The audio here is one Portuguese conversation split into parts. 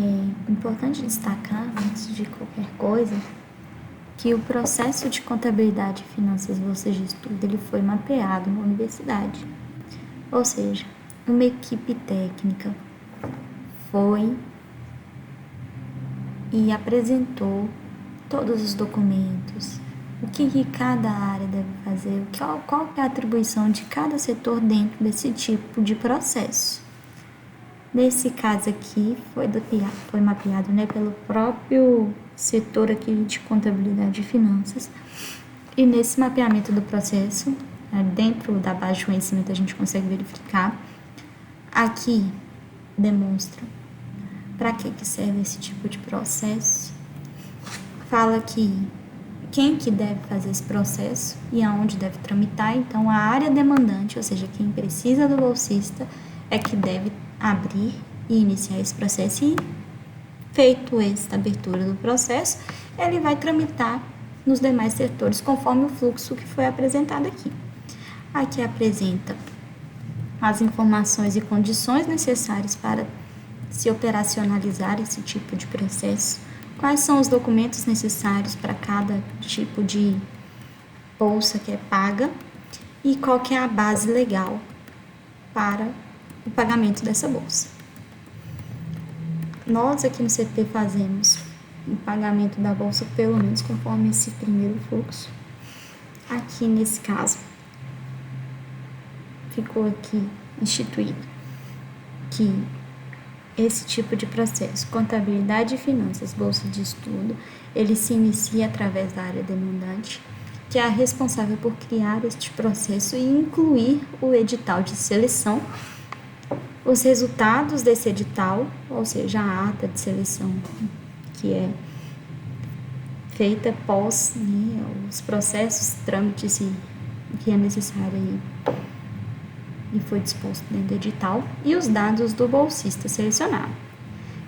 É importante destacar, antes de qualquer coisa, que o processo de contabilidade e finanças bolsa de estudo ele foi mapeado na universidade. Ou seja, uma equipe técnica foi e apresentou todos os documentos, o que cada área deve fazer, qual é a atribuição de cada setor dentro desse tipo de processo. Nesse caso aqui, foi mapeado, né, pelo próprio setor aqui de contabilidade e finanças. E nesse mapeamento do processo, dentro da base de conhecimento, a gente consegue verificar. Aqui demonstra para que serve esse tipo de processo. Fala que quem que deve fazer esse processo e aonde deve tramitar. Então, a área demandante, ou seja, quem precisa do bolsista, é que deve abrir e iniciar esse processo. E, feito esta abertura do processo, ele vai tramitar nos demais setores, conforme o fluxo que foi apresentado aqui. Aqui apresenta as informações e condições necessárias para se operacionalizar esse tipo de processo, quais são os documentos necessários para cada tipo de bolsa que é paga e qual que é a base legal para o pagamento dessa bolsa. Nós aqui no CP fazemos o pagamento da bolsa pelo menos conforme esse primeiro fluxo. Aqui nesse caso, ficou aqui instituído que esse tipo de processo, contabilidade e finanças, bolsa de estudo, ele se inicia através da área demandante, que é a responsável por criar este processo e incluir o edital de seleção, os resultados desse edital, ou seja, a ata de seleção que é feita após, né, os processos, trâmites que é necessário aí, e foi disposto dentro do edital, e os dados do bolsista selecionado.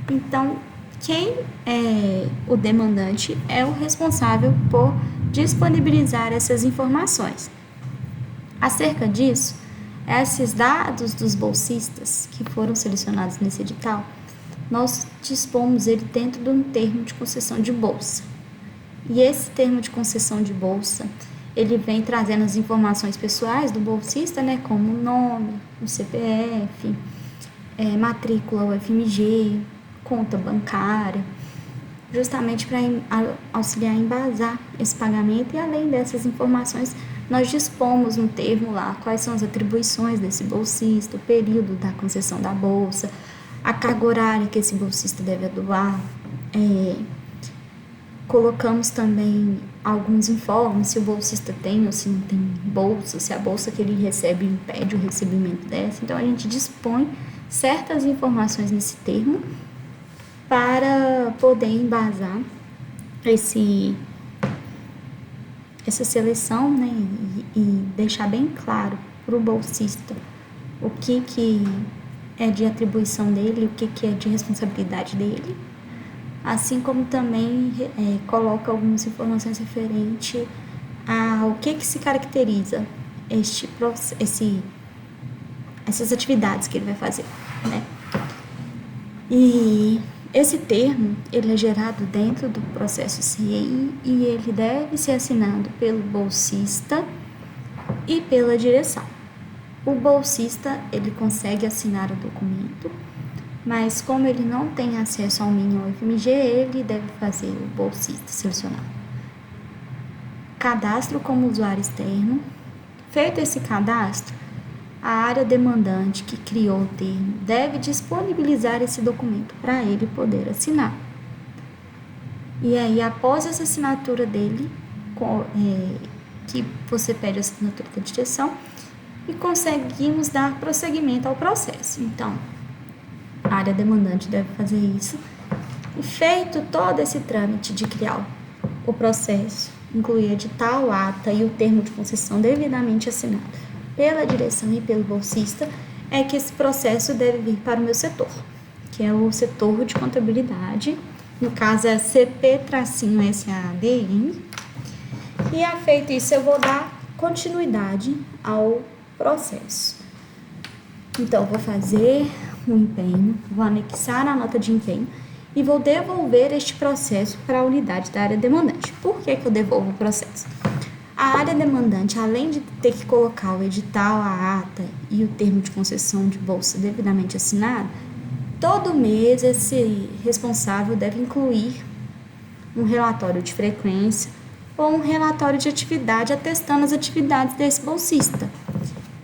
Então, quem é o demandante é o responsável por disponibilizar essas informações. Acerca disso, esses dados dos bolsistas que foram selecionados nesse edital, nós dispomos ele dentro de um termo de concessão de bolsa. E esse termo de concessão de bolsa, ele vem trazendo as informações pessoais do bolsista, né, como o nome, o CPF, matrícula UFMG, conta bancária, justamente para auxiliar a embasar esse pagamento. E além dessas informações, nós dispomos no termo lá quais são as atribuições desse bolsista, o período da concessão da bolsa, a carga horária que esse bolsista deve atuar. Colocamos também alguns informes, se o bolsista tem ou se não tem bolsa, se a bolsa que ele recebe impede o recebimento dessa. Então, a gente dispõe certas informações nesse termo para poder embasar essa seleção, né, e deixar bem claro para o bolsista o que é de atribuição dele, o que é de responsabilidade dele, assim como também coloca algumas informações referentes ao que se caracteriza essas atividades que ele vai fazer, né? E esse termo, ele é gerado dentro do processo CEI e ele deve ser assinado pelo bolsista e pela direção. O bolsista, ele consegue assinar o documento, mas como ele não tem acesso ao mínimo UFMG, ele deve fazer o bolsista selecionado. Cadastro como usuário externo. Feito esse cadastro, a área demandante que criou o termo deve disponibilizar esse documento para ele poder assinar. E aí, após essa assinatura dele, que você pede a assinatura da direção, e conseguimos dar prosseguimento ao processo. Então, a área demandante deve fazer isso. E feito todo esse trâmite de criar o processo, incluir edital, ata e o termo de concessão devidamente assinado pela direção e pelo bolsista, é que esse processo deve vir para o meu setor, que é o setor de contabilidade, no caso é CP-SADN. E feito isso, eu vou dar continuidade ao processo. Então, vou fazer o empenho, vou anexar a nota de empenho e vou devolver este processo para a unidade da área demandante. Por que eu devolvo o processo? A área demandante, além de ter que colocar o edital, a ata e o termo de concessão de bolsa devidamente assinado, todo mês esse responsável deve incluir um relatório de frequência ou um relatório de atividade atestando as atividades desse bolsista.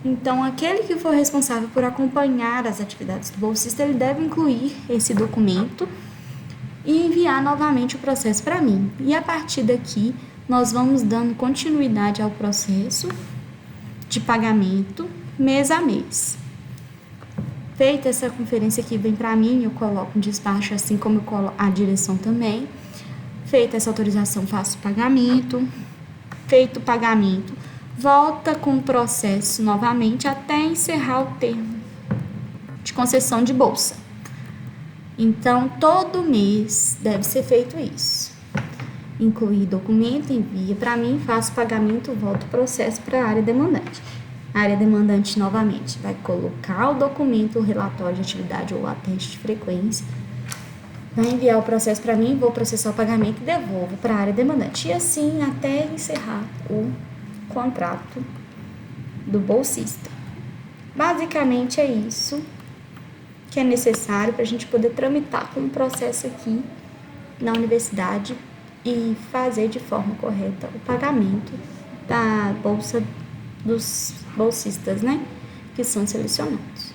Então, aquele que for responsável por acompanhar as atividades do bolsista, ele deve incluir esse documento e enviar novamente o processo para mim. E a partir daqui, nós vamos dando continuidade ao processo de pagamento mês a mês. Feita essa conferência aqui, vem para mim, eu coloco um despacho, assim como eu coloco a direção também. Feita essa autorização, faço o pagamento. Feito o pagamento, volta com o processo novamente até encerrar o termo de concessão de bolsa. Então, todo mês deve ser feito isso. Incluir documento, envia para mim, faço pagamento, volto o processo para a área demandante. A área demandante, novamente, vai colocar o documento, o relatório de atividade ou ateste de frequência, vai enviar o processo para mim, vou processar o pagamento e devolvo para a área demandante. E assim até encerrar o contrato do bolsista. Basicamente é isso que é necessário para a gente poder tramitar com o processo aqui na universidade e fazer de forma correta o pagamento da bolsa dos bolsistas, né, que são selecionados.